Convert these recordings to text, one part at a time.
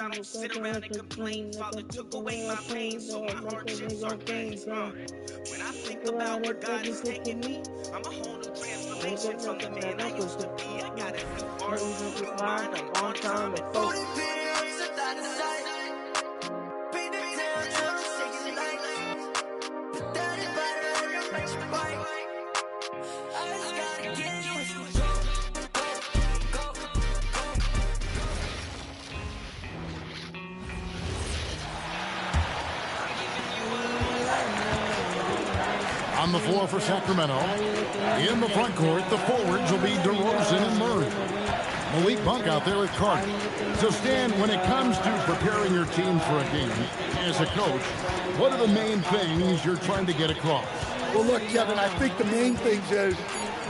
I don't sit around and complain. Father took away my pain, so my hardships are gains. When I think about where God is taking me, I'm a whole new transformation from the man I used to be. I got a new heart, new mind, I'm on time and focused. On the floor for Sacramento. In the front court, the forwards will be DeRozan and Murray. Malik Monk out there at Carter. So, Stan, when it comes to preparing your team for a game, as a coach, what are the main things you're trying to get across? Well, look, Kevin, I think the main things is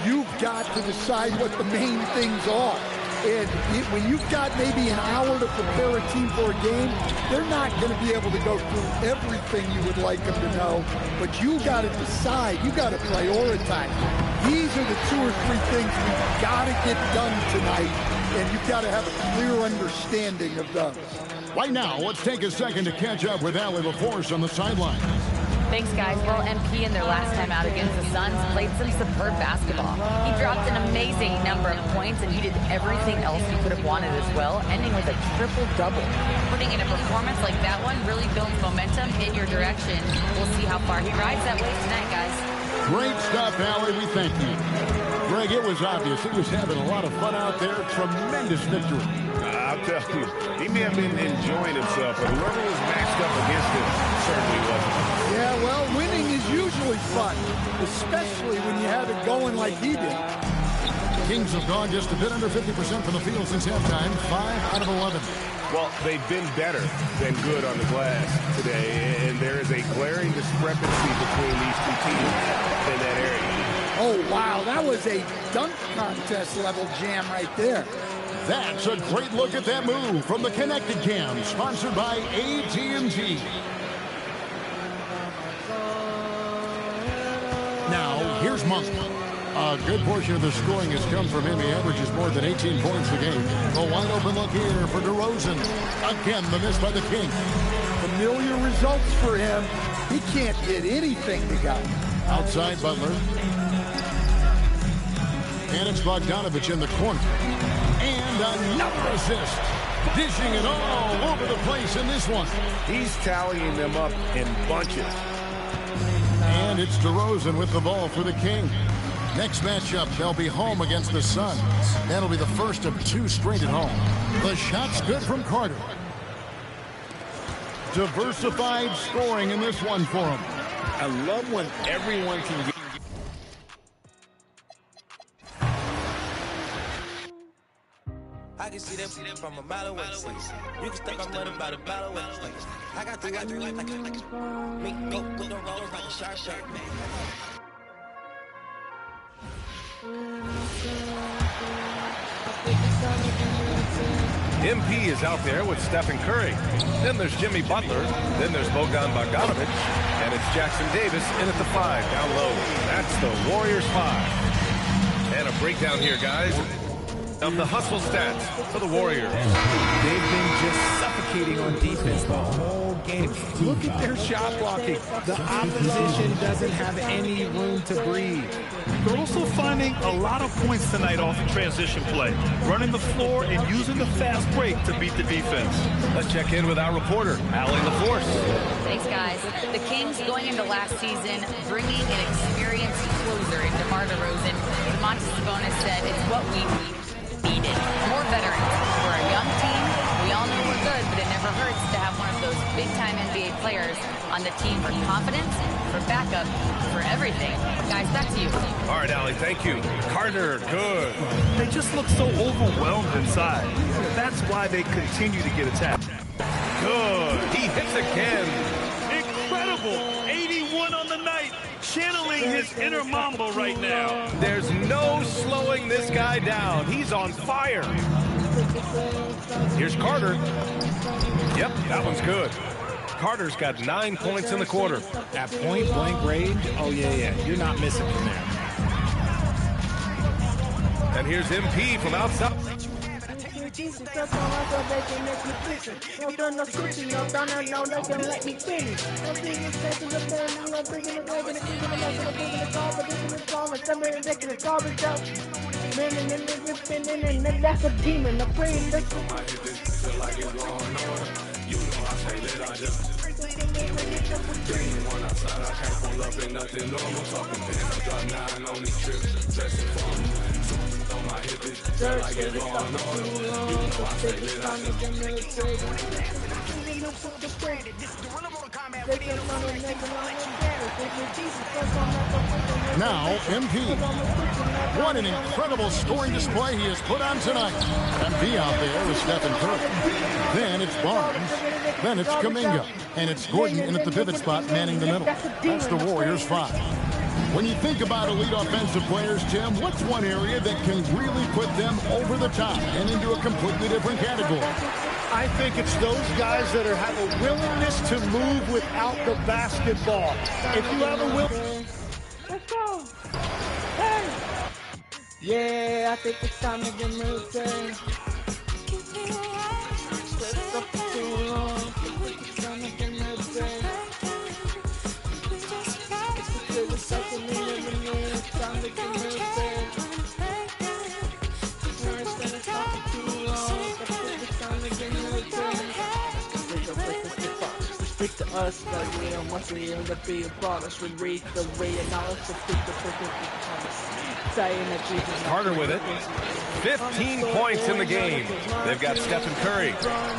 you've got to decide what the main things are. And when you've got maybe an hour to prepare a team for a game, they're not going to be able to go through everything you would like them to know. But you got to decide. You got to prioritize. These are the 2 or 3 things we've got to get done tonight, and you've got to have a clear understanding of those. Right now, let's take a second to catch up with Allie LaForce on the sideline. Thanks, guys. Well, MP in their last time out against the Suns played some superb basketball. He dropped an amazing number of points, and he did everything else he could have wanted as well, ending with a triple-double. Putting in a performance like that one really builds momentum in your direction. We'll see how far he rides that wave tonight, guys. Great stuff, Allie. We thank you. Greg, it was obvious he was having a lot of fun out there. Tremendous victory. I'll tell you, he may have been enjoying himself, but whoever was matched up against him certainly wasn't. Yeah, well, winning is usually fun, especially when you have it going like he did. The Kings have gone just a bit under 50% from the field since halftime, 5 out of 11. Well, they've been better than good on the glass today, and there is a glaring discrepancy between these two teams in that area. Oh, wow, that was a dunk contest level jam right there. That's a great look at that move from the Connected Cam, sponsored by AT&T. Now, here's Monk. A good portion of the scoring has come from him. He averages more than 18 points a game. A wide open look here for DeRozan. Again, the miss by the King. Familiar results for him. He can't hit anything together. Outside Butler. And it's Bogdanovich in the corner. And another assist. Dishing it all over the place in this one. He's tallying them up in bunches. And it's DeRozan with the ball for the King. Next matchup, they'll be home against the Suns. That'll be the first of 2 straight at home. The shot's good from Carter. Diversified scoring in this one for him. I love when everyone can get. I can see them from a mile away. You can think I'm running by the battle away. I got 3 like me go with the roller like a sharp shirt. MP is out there with Stephen Curry. Then there's Jimmy Butler. Then there's Bogdanovich. And it's Jackson Davis in at the 5 down low. That's the Warriors 5. And a breakdown here, guys, of the hustle stats for the Warriors. They've been just suffocating on defense the whole game. Look at their shot blocking. The opposition doesn't have any room to breathe. They're also finding a lot of points tonight off of transition play, running the floor and using the fast break to beat the defense. Let's check in with our reporter, Allie LaForce. Thanks, guys. The Kings going into last season, bringing an experienced closer in DeMar DeRozan. Monty Sabonis said it's what we needed. More veterans. We're a young team. We all know we're good, but it never hurts to have one of those big-time NBA players on the team for confidence, for backup, for everything. Guys, back to you. All right, Allie, thank you. Carter, good. They just look so overwhelmed inside. That's why they continue to get attacked. Good. He hits again. Incredible. 81 on the night. Channeling his inner Mamba right now. There's no slowing this guy down. He's on fire. Here's Carter. Yep, that one's good. Carter's got 9 points in the quarter. At point-blank range, oh, yeah. You're not missing from there. And here's MP from outside. Jesus, that's all I thought they can make me listen. No done no switching, no done no, they can let me finish. I'm thinking sex in the phone, I'm bringing it away, but I'm thinking about it, I'm bringing the garbage, this is the garbage, I'm making the garbage out. Man, and that's a demon, I'm praying this. I hit this shit like it's going on. You know I say that I just one outside, I can't pull up in nothing normal. Talking pins, I drop 9 on these trips, dressing for me. I hit this shit like it's going on. You know I say that I Now, MP. What an incredible scoring display he has put on tonight. MP out there with Stephen Curry. Then it's Barnes. Then it's Kuminga. And it's Gordon in at the pivot spot, manning the middle. That's the Warriors' 5. When you think about elite offensive players, Tim, what's one area that can really put them over the top and into a completely different category? I think it's those guys that have a willingness to move without the basketball. If you have a will... Let's go. Hey. Yeah, I think it's time to get moved. Speak to us, that we are once we end up being brought us. We read the way and knowledge to speak the promise. Saying that Jesus. Carter with it. 15 points in the game. They've got Stephen Curry.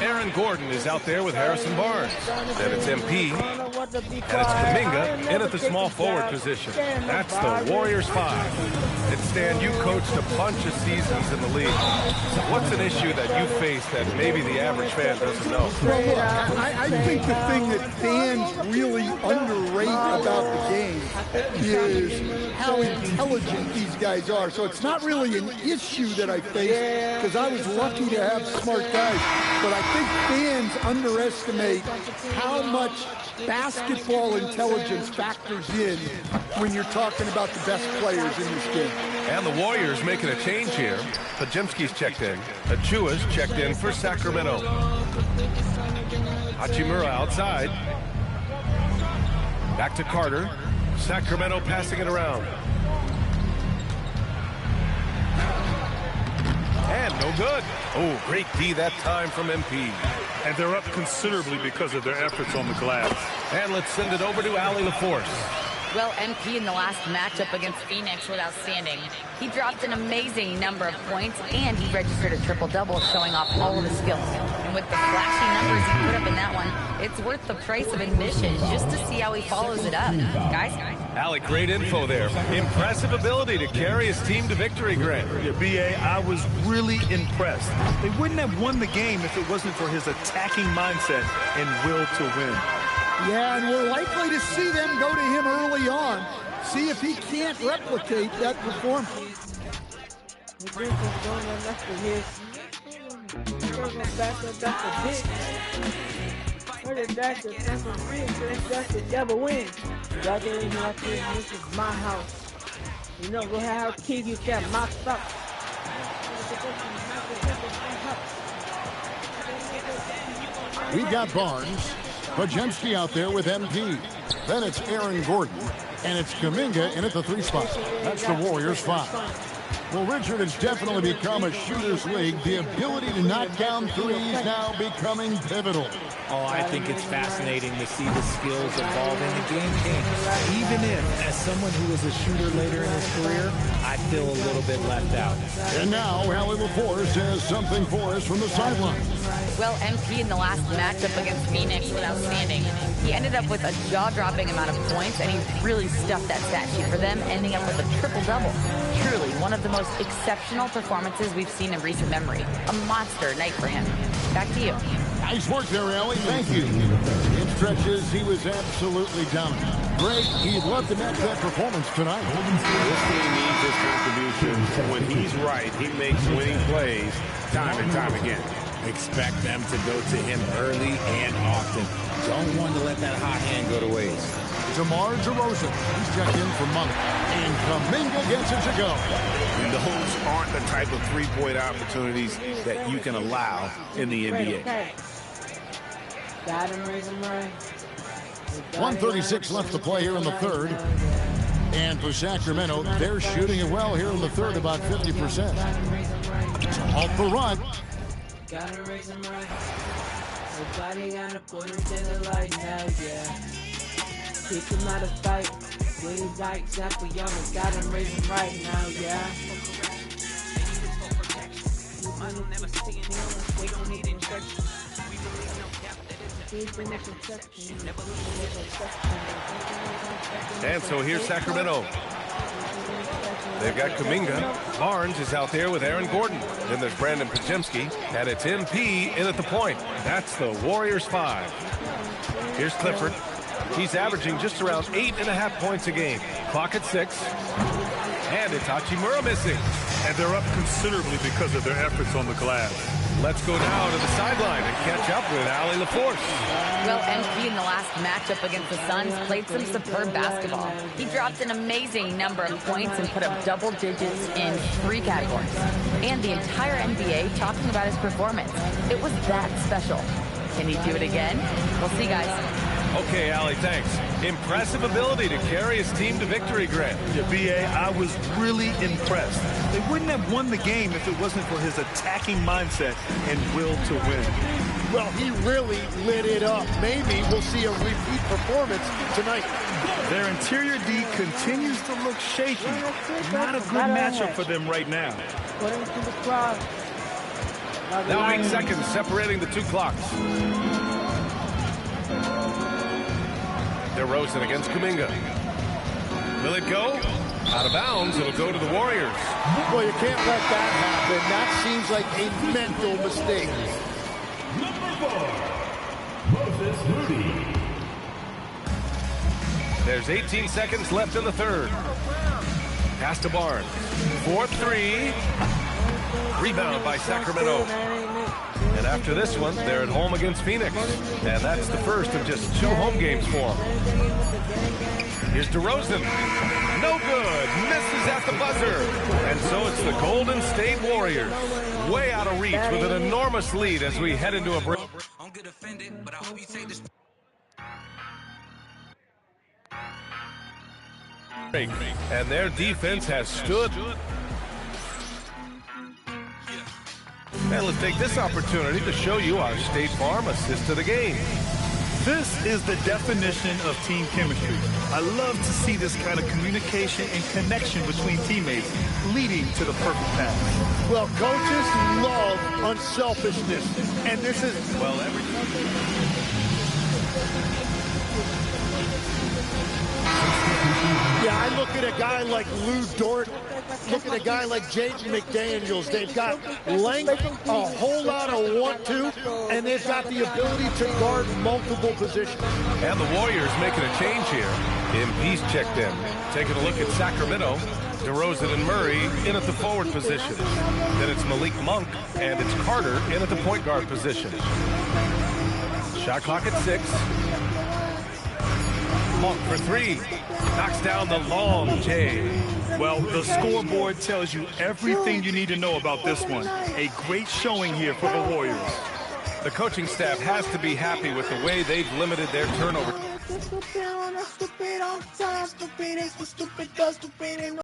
Aaron Gordon is out there with Harrison Barnes. Then it's MP. And it's Kuminga in at the small forward position. That's the Warriors' 5. And Stan, you coached a bunch of seasons in the league. What's an issue that you face that maybe the average fan doesn't know? Well, look, I think the thing that fans really underrate about the game is how intelligent these guys are. So it's not really an issue that I face because I was lucky to have smart guys. But I think fans underestimate how much basketball intelligence factors in when you're talking about the best players in this game. And the Warriors making a change here. Pajemski's checked in. Achua's checked in for Sacramento. Hachimura outside. Back to Carter. Sacramento passing it around. And no good. Oh, great D that time from MP. And they're up considerably because of their efforts on the glass. And let's send it over to Allie LaForce. Well, MP in the last matchup against Phoenix was outstanding. He dropped an amazing number of points, and he registered a triple-double, showing off all of his skills. And with the flashy numbers he put up in that one, it's worth the price of admission just to see how he follows it up. Guys? Allie, great info there. Impressive ability to carry his team to victory, Grant. Yeah, B.A., I was really impressed. They wouldn't have won the game if it wasn't for his attacking mindset and will to win. Yeah, and we're likely to see them go to him early on. See if he can't replicate that performance. That's the devil win. Y'all didn't like this is my house. You know, go have our kid, you got mocked up. We've got Barnes. Pajemski out there with MP. Then it's Aaron Gordon. And it's Kuminga in at the 3 spot. That's the Warriors' 5. Well, Richard, it's definitely become a shooter's league. The ability to knock down threes now becoming pivotal. Oh, I think it's fascinating to see the skills evolve in the game change. Even if, as someone who was a shooter later in his career, I feel a little bit left out. And now, Allie LaForce has something for us from the sideline. Well, MP in the last matchup against Phoenix was outstanding. He ended up with a jaw-dropping amount of points, and he really stuffed that stat sheet for them, ending up with a triple-double. Truly, one of the most exceptional performances we've seen in recent memory. A monster night for him. Back to you. Nice work there, Allie. Thank you. In stretches, he was absolutely dominant. Great. He'd love to match that performance tonight. This team needs his contribution. When he's right, he makes winning plays time and time again. Expect them to go to him early and often. Don't want to let that hot hand go to waste. DeMar DeRozan, he's checked in for Monk, and Kuminga gets it to go. And those aren't the type of three-point opportunities that you can allow in the NBA. Got him, raise him right. 1:36 left to play here in the third. And for Sacramento, they're shooting it well here in the third, about 50%. Off the run. Gotta raise him right. Nobody gotta put him to the light now, yeah. Teach him how to fight. When he got example, y'all got him raise him right now, yeah. We don't need instruction. We believe no cap that is And so here's Sacramento. They've got Kuminga. Barnes is out there with Aaron Gordon. Then there's Brandon Podziemski. And it's MP in at the point. That's the Warriors 5. Here's Clifford. He's averaging just around 8.5 points a game. Clock at 6. And it's Hachimura missing. And they're up considerably because of their efforts on the glass. Let's go now to the sideline and catch up with Allie LaForce. Well, MP in the last matchup against the Suns played some superb basketball. He dropped an amazing number of points and put up double digits in 3 categories. And the entire NBA talking about his performance. It was that special. Can he do it again? We'll see, guys. Okay, Allie, thanks. Impressive ability to carry his team to victory, Grant. Yeah, B.A., I was really impressed. They wouldn't have won the game if it wasn't for his attacking mindset and will to win. Well, he really lit it up. Maybe we'll see a repeat performance tonight. Their interior D continues to look shaky. Not a good matchup for them right now. Put him to the crowd. Now 8 seconds separating the 2 clocks. DeRozan against Kuminga. Will it go? Out of bounds. It'll go to the Warriors. Well, you can't let that happen. That seems like a mental mistake. There's 18 seconds left in the third. Pass to Barnes. 4-3. Rebound by Sacramento. And after this one, they're at home against Phoenix. And that's the first of just 2 home games for them. Here's DeRozan. No good. Misses at the buzzer. And so it's the Golden State Warriors. Way out of reach with an enormous lead as we head into a break. And their defense has stood. And let's take this opportunity to show you our State Farm assist to the game. This is the definition of team chemistry. I love to see this kind of communication and connection between teammates leading to the perfect pass. Well, coaches love unselfishness, and this is... Well, Yeah, I look at a guy like Lou Dort, look at a guy like Jaden McDaniels. They've got length, a whole lot of 1-2, and they've got the ability to guard multiple positions. And the Warriors making a change here. MP's checked in. Taking a look at Sacramento. DeRozan and Murray in at the forward position. Then it's Malik Monk and it's Carter in at the point guard position. Shot clock at 6. Monk for 3. Knocks down the long J. Well, the scoreboard tells you everything you need to know about this one. A great showing here for the Warriors. The coaching staff has to be happy with the way they've limited their turnover.